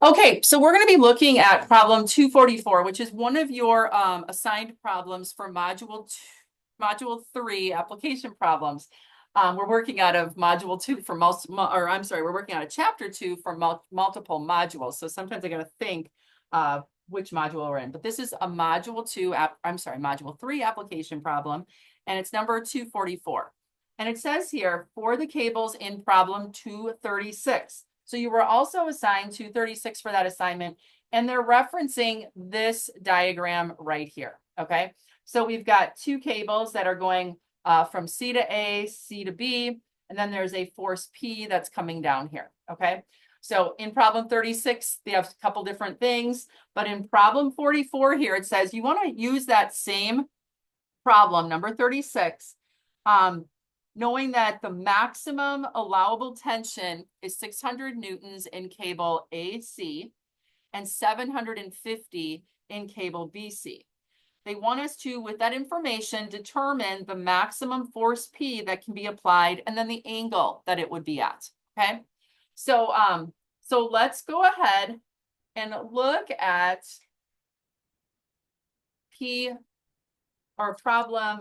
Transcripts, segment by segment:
Okay, so we're going to be looking at problem 244, which is one of your assigned problems for module 3 application problems. We're working out of module 2 for we're working out of chapter 2 for multiple modules. So sometimes I got to think which module we're in. But this is a module 3 application problem, and it's number 244. And it says here for the cables in problem 236. So you were also assigned 236 for that assignment, and they're referencing this diagram right here, okay? So we've got two cables that are going from C to A, C to B, and then there's a force P that's coming down here, okay? So in problem 36, they have a couple different things, but in problem 44 here, it says you want to use that same problem, number 36, knowing that the maximum allowable tension is 600 newtons in cable AC and 750 in cable BC. They want us to, with that information, determine the maximum force P that can be applied and then the angle that it would be at, okay? So let's go ahead and look at P or problem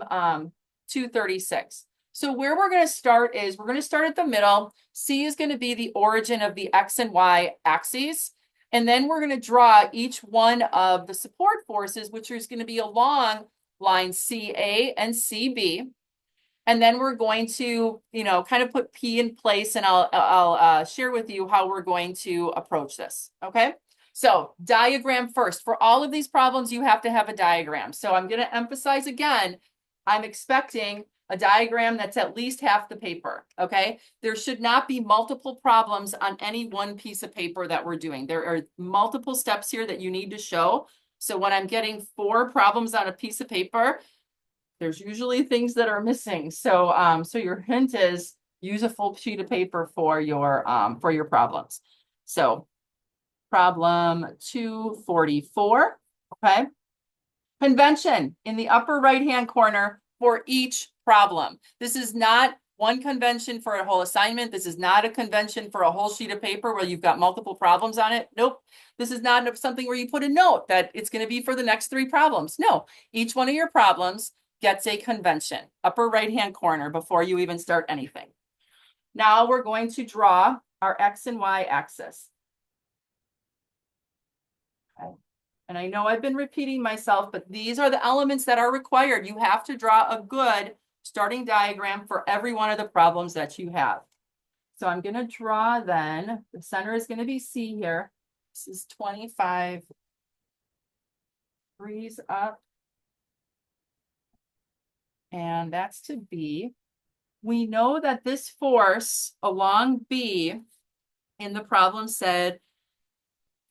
236. So where we're going to start is we're going to start at the middle. C is going to be the origin of the X and Y axes. And then we're going to draw each one of the support forces, which is going to be along line CA and CB. And then we're going to, kind of put P in place, and I'll share with you how we're going to approach this. Okay. So diagram first. For all of these problems, you have to have a diagram. So I'm going to emphasize again, I'm expecting a diagram that's at least half the paper, okay? There should not be multiple problems on any one piece of paper that we're doing. There are multiple steps here that you need to show. So when I'm getting 4 problems on a piece of paper, there's usually things that are missing. So, so your hint is use a full sheet of paper for your problems. So problem 244, okay? Convention in the upper right-hand corner for each problem. This is not one convention for a whole assignment. This is not a convention for a whole sheet of paper where you've got multiple problems on it. Nope. This is not something where you put a note that it's going to be for the next 3 problems. No, each one of your problems gets a convention, upper right-hand corner, before you even start anything. Now we're going to draw our X and Y axis. Okay. And I know I've been repeating myself, but these are the elements that are required. You have to draw a good starting diagram for every one of the problems that you have. So I'm going to draw then, the center is going to be C here. This is 25 degrees up. And that's to B. We know that this force along B in the problem said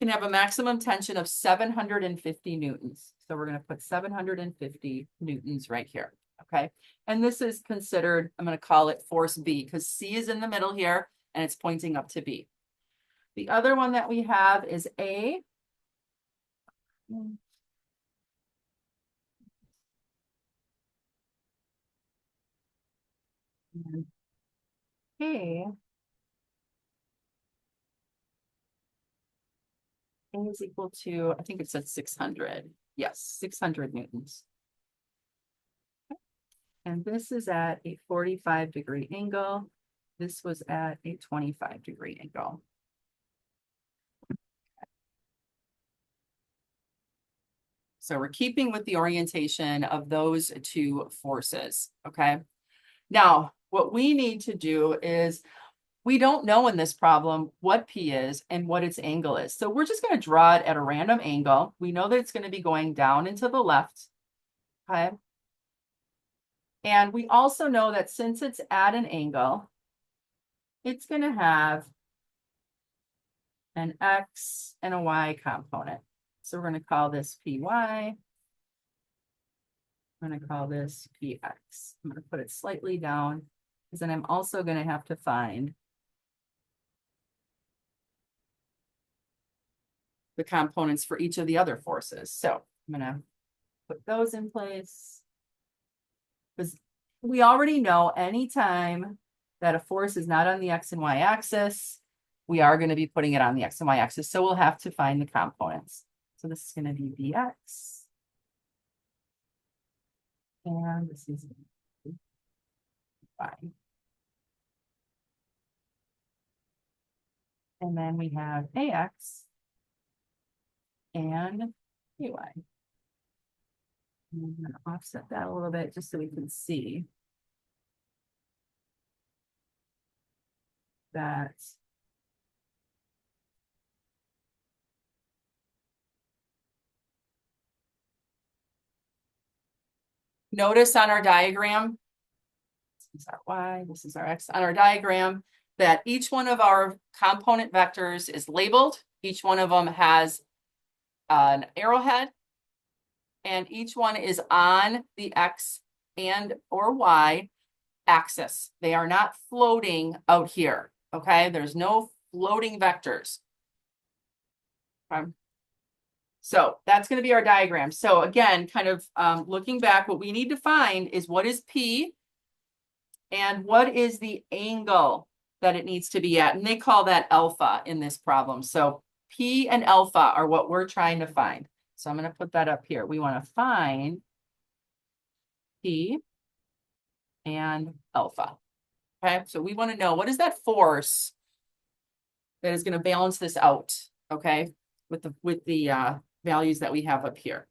can have a maximum tension of 750 newtons. So we're going to put 750 newtons right here. Okay. And this is considered, I'm going to call it force B because C is in the middle here and it's pointing up to B. The other one that we have is A. And A. A is equal to, I think it said 600. Yes, 600 newtons. And this is at a 45-degree angle. This was at a 25-degree angle. So we're keeping with the orientation of those 2 forces, okay? Now, what we need to do is, we don't know in this problem what P is and what its angle is. So we're just going to draw it at a random angle. We know that it's going to be going down and to the left, okay? And we also know that since it's at an angle, it's going to have an X and a Y component. So we're going to call this PY. I'm going to call this PX. I'm going to put it slightly down because then I'm also going to have to find the components for each of the other forces. So I'm going to put those in place. Because we already know anytime that a force is not on the X and Y axis, we are going to be putting it on the X and Y axis. So we'll have to find the components. So this is going to be BX. And this is Y. And then we have AX and AY. I'm going to offset that a little bit just so we can see that notice on our diagram, this is our Y, this is our X, on our diagram, that each one of our component vectors is labeled. Each one of them has an arrowhead, and each one is on the X and or Y axis. They are not floating out here, okay? There's no floating vectors. Okay. So that's going to be our diagram. So again, kind of looking back, what we need to find is what is P and what is the angle that it needs to be at. And they call that alpha in this problem. So P and alpha are what we're trying to find. So I'm going to put that up here. We want to find P and alpha. Okay, so we want to know, what is that force that is going to balance this out, okay, with the values that we have up here.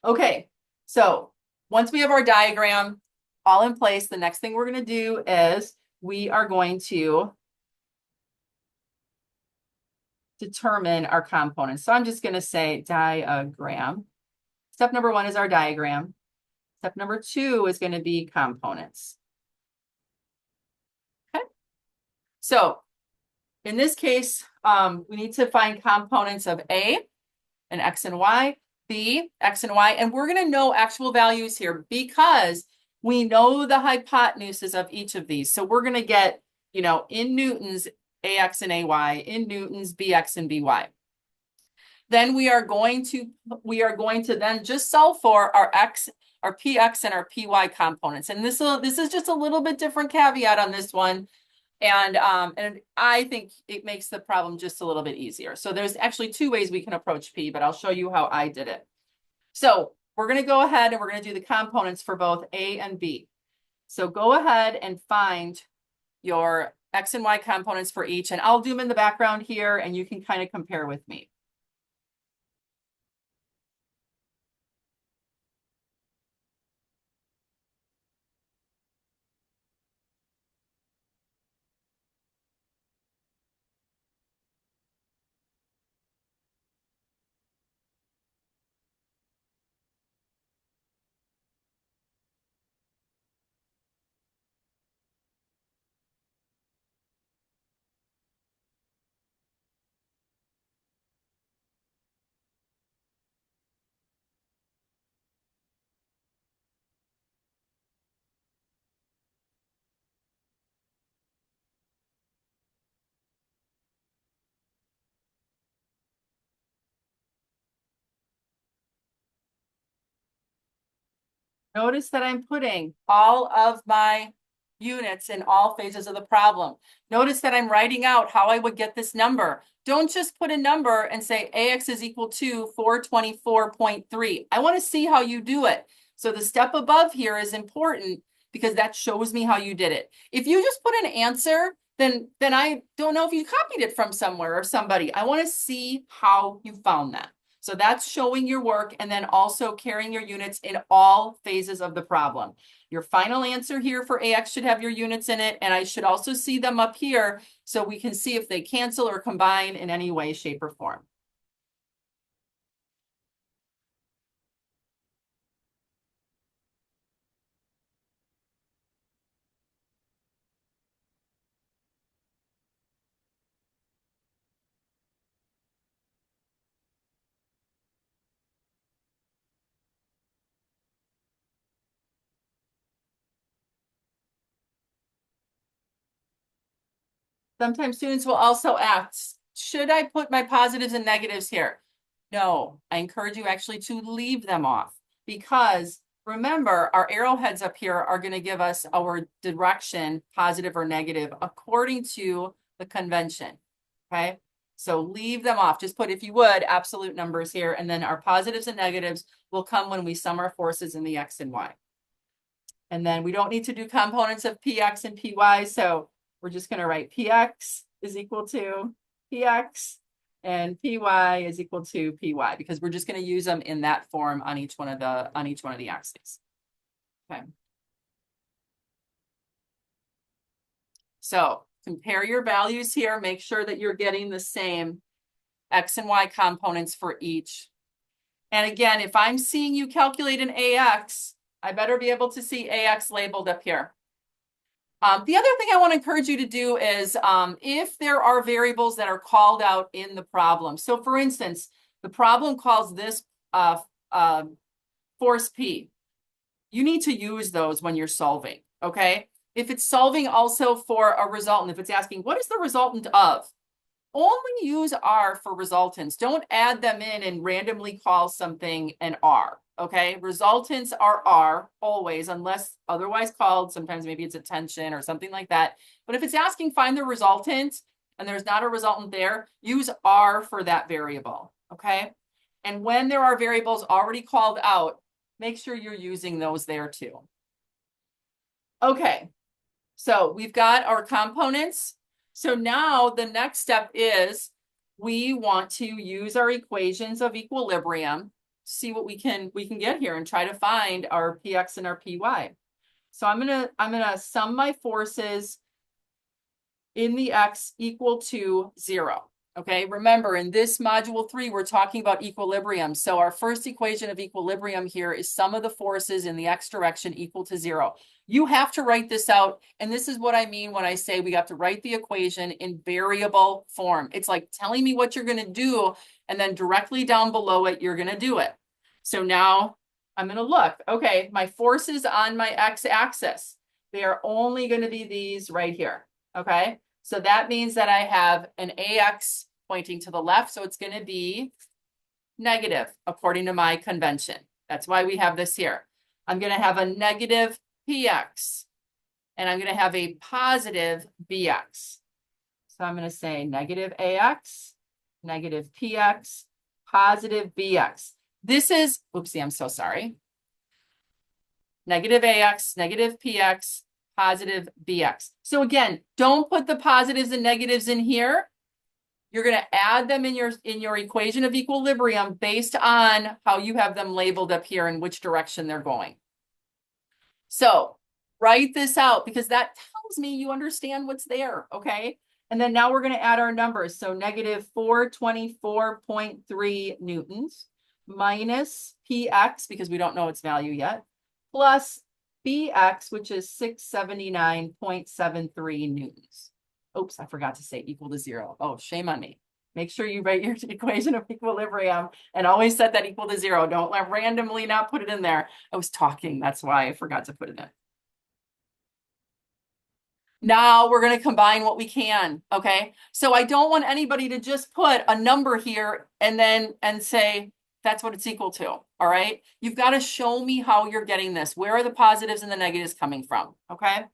Okay, so once we have our diagram all in place, the next thing we're going to do is we are going to determine our components. So I'm just going to say diagram. Step number 1 is our diagram. Step number 2 is going to be components. Okay, so in this case, we need to find components of A, and X and Y, B, X and Y, and we're going to know actual values here because we know the hypotenuses of each of these. So we're going to get, you know, in newtons, AX and AY, in newtons, BX and BY. Then we are going to then just solve for our X, our PX and our PY components. And this is just a little bit different caveat on this one. And I think it makes the problem just a little bit easier. So there's actually 2 ways we can approach P, but I'll show you how I did it. So we're going to go ahead and we're going to do the components for both A and B. So go ahead and find your X and Y components for each, and I'll do them in the background here, and you can kind of compare with me. Notice that I'm putting all of my units in all phases of the problem. Notice that I'm writing out how I would get this number. Don't just put a number and say AX is equal to 424.3. I want to see how you do it. So the step above here is important because that shows me how you did it. If you just put an answer, then I don't know if you copied it from somewhere or somebody. I want to see how you found that. So that's showing your work and then also carrying your units in all phases of the problem. Your final answer here for AX should have your units in it, and I should also see them up here so we can see if they cancel or combine in any way, shape, or form. Sometimes students will also ask, should I put my positives and negatives here? No, I encourage you actually to leave them off because remember, our arrowheads up here are going to give us our direction, positive or negative, according to the convention. okay? So leave them off. Just put, if you would, absolute numbers here, and then our positives and negatives will come when we sum our forces in the x and y. And then we don't need to do components of px and py, so we're just going to write px is equal to px and py is equal to py, because we're just going to use them in that form on each one of the axes. Okay. So compare your values here. Make sure that you're getting the same x and y components for each. And again, if I'm seeing you calculate an AX, I better be able to see AX labeled up here. The other thing I want to encourage you to do is if there are variables that are called out in the problem. So for instance, the problem calls this force P. You need to use those when you're solving, okay? If it's solving also for a resultant, if it's asking, what is the resultant of? Only use R for resultants. Don't add them in and randomly call something an R, okay? Resultants are R always, unless otherwise called. Sometimes maybe it's a tension or something like that. But if it's asking find the resultant and there's not a resultant there, use R for that variable, okay? And when there are variables already called out, make sure you're using those there too. Okay, so we've got our components. So now the next step is we want to use our equations of equilibrium, see what we can get here and try to find our px and our py. So I'm gonna sum my forces in the x equal to 0. Okay, remember in this module 3, we're talking about equilibrium. So our first equation of equilibrium here is sum of the forces in the x direction equal to 0. You have to write this out. And this is what I mean when I say we have to write the equation in variable form. It's like telling me what you're going to do, and then directly down below it, you're going to do it. So now I'm going to look. Okay, my forces on my x-axis, they are only going to be these right here. Okay, so that means that I have an AX pointing to the left. So it's going to be negative according to my convention. That's why we have this here. I'm going to have a negative PX and I'm going to have a positive BX. So I'm going to say negative AX, negative PX, positive BX. This is, oopsie, I'm so sorry. Negative AX, negative PX, positive BX. So again, don't put the positives and negatives in here. You're going to add them in your equation of equilibrium based on how you have them labeled up here and which direction they're going. So write this out because that tells me you understand what's there, okay? And then now we're going to add our numbers. So negative 424.3 newtons minus PX, because we don't know its value yet, plus BX, which is 679.73 newtons. Oops, I forgot to say equal to 0. Oh, shame on me. Make sure you write your equation of equilibrium and always set that equal to 0. Don't randomly not put it in there. I was talking, that's why I forgot to put it in. Now we're going to combine what we can, okay? So I don't want anybody to just put a number here and say that's what it's equal to, all right? You've got to show me how you're getting this. Where are the positives and the negatives coming from, okay?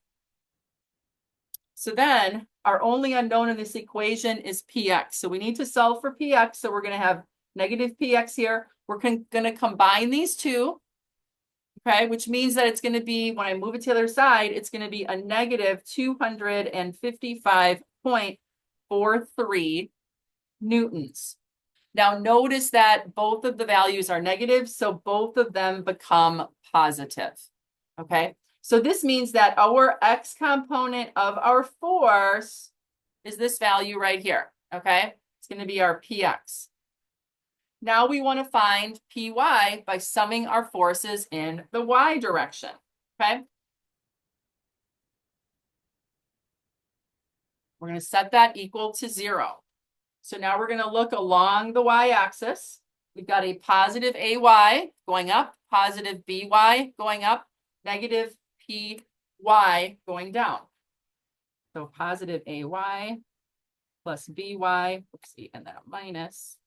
So then our only unknown in this equation is PX. So we need to solve for PX. So we're going to have negative PX here. We're going to combine these two, okay, which means that it's going to be, when I move it to the other side, it's going to be a negative 255.43 newtons. Now notice that both of the values are negative, so both of them become positive, okay? So this means that our x component of our force is this value right here, okay? It's going to be our px. Now we want to find py by summing our forces in the y direction, okay? We're going to set that equal to 0. So now we're going to look along the y-axis. We've got a positive AY going up, positive BY going up, negative PY going down. So positive AY plus BY, oopsie, and then a minus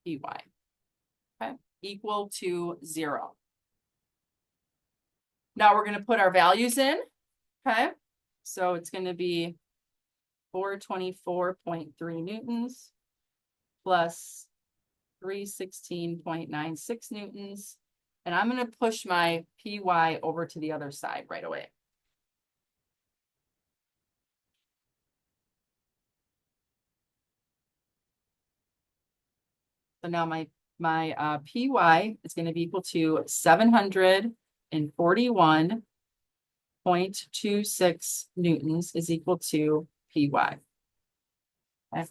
PY, okay, equal to 0. Now we're going to put our values in, okay? So it's going to be 424.3 newtons plus 316.96 newtons. And I'm going to push my PY over to the other side right away. So now my PY is going to be equal to 741.26 newtons is equal to PY. Okay.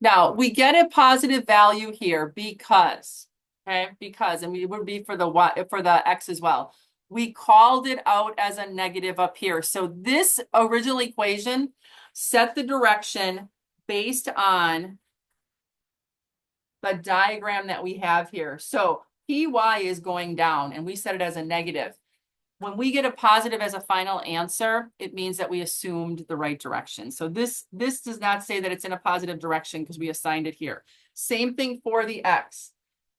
Now we get a positive value here because, and it would be for the Y, for the X as well. We called it out as a negative up here. So this original equation set the direction based on the diagram that we have here. So PY is going down and we set it as a negative. When we get a positive as a final answer, it means that we assumed the right direction. So this does not say that it's in a positive direction because we assigned it here. Same thing for the X.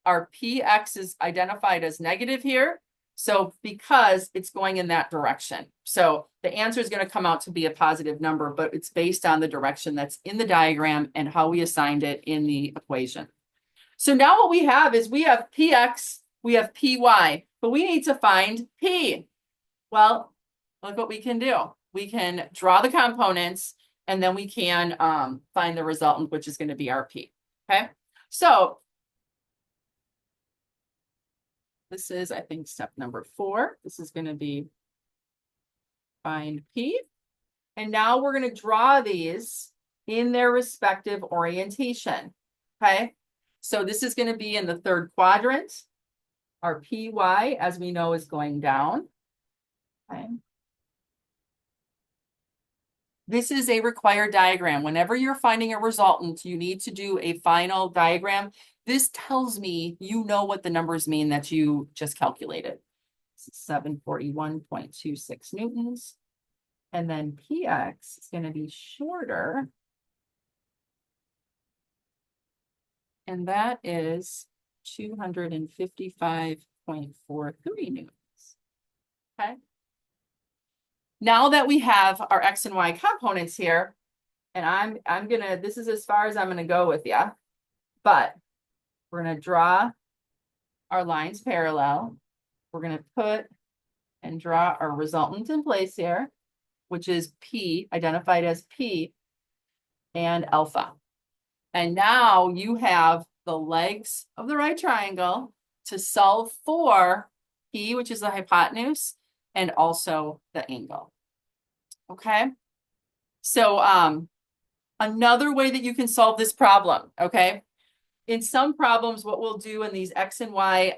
Our PX is identified as negative here. So because it's going in that direction. So the answer is going to come out to be a positive number, but it's based on the direction that's in the diagram and how we assigned it in the equation. So now what we have is we have PX, we have PY, but we need to find P. Well, look what we can do. We can draw the components and then we can find the resultant, which is going to be our P. Okay. So this is, I think, step number 4. This is going to be find P. And now we're going to draw these in their respective orientation. Okay. So this is going to be in the third quadrant. Our PY, as we know, is going down. Okay. This is a required diagram. Whenever you're finding a resultant, you need to do a final diagram. This tells me you know what the numbers mean that you just calculated. 741.26 newtons. And then PX is going to be shorter. And that is 255.43 newtons. Okay. Now that we have our X and Y components here, and I'm gonna, this is as far as I'm gonna go with you, but we're gonna draw our lines parallel. We're gonna put and draw our resultant in place here, which is P, identified as P and alpha. And now you have the legs of the right triangle to solve for P, which is the hypotenuse, and also the angle. Okay. So another way that you can solve this problem, okay? In some problems, what we'll do in these X and Y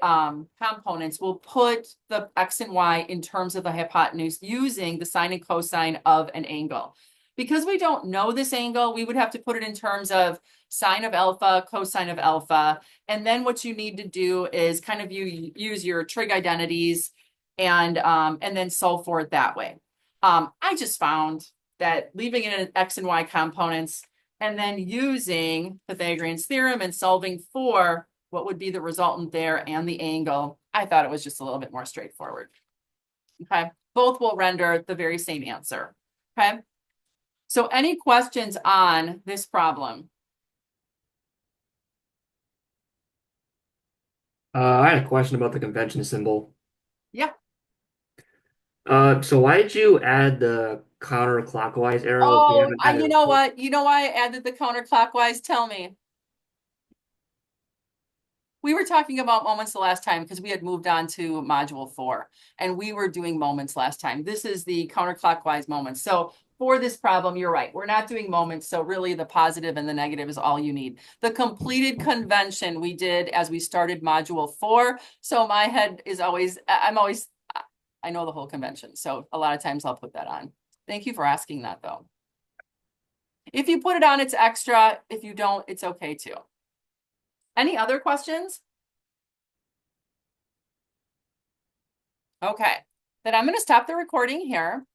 components, we'll put the X and Y in terms of the hypotenuse using the sine and cosine of an angle. Because we don't know this angle, we would have to put it in terms of sine of alpha, cosine of alpha. And then what you need to do is kind of use your trig identities and then solve for it that way. I just found that leaving it in X and Y components and then using Pythagorean's theorem and solving for what would be the resultant there and the angle, I thought it was just a little bit more straightforward. Okay, both will render the very same answer. Okay, so any questions on this problem? I had a question about the convention symbol. Yeah. So why did you add the counterclockwise arrow if you Oh, haven't had you it know before? what? You know why I added the counterclockwise? Tell me. We were talking about moments the last time because we had moved on to module 4 and we were doing moments last time. This is the counterclockwise moments. So for this problem, you're right. We're not doing moments. So really the positive and the negative is all you need. The completed convention we did as we started module 4. So my head is always, I know the whole convention. So a lot of times I'll put that on. Thank you for asking that though. If you put it on, it's extra. If you don't, it's okay too. Any other questions? Okay, then I'm going to stop the recording here.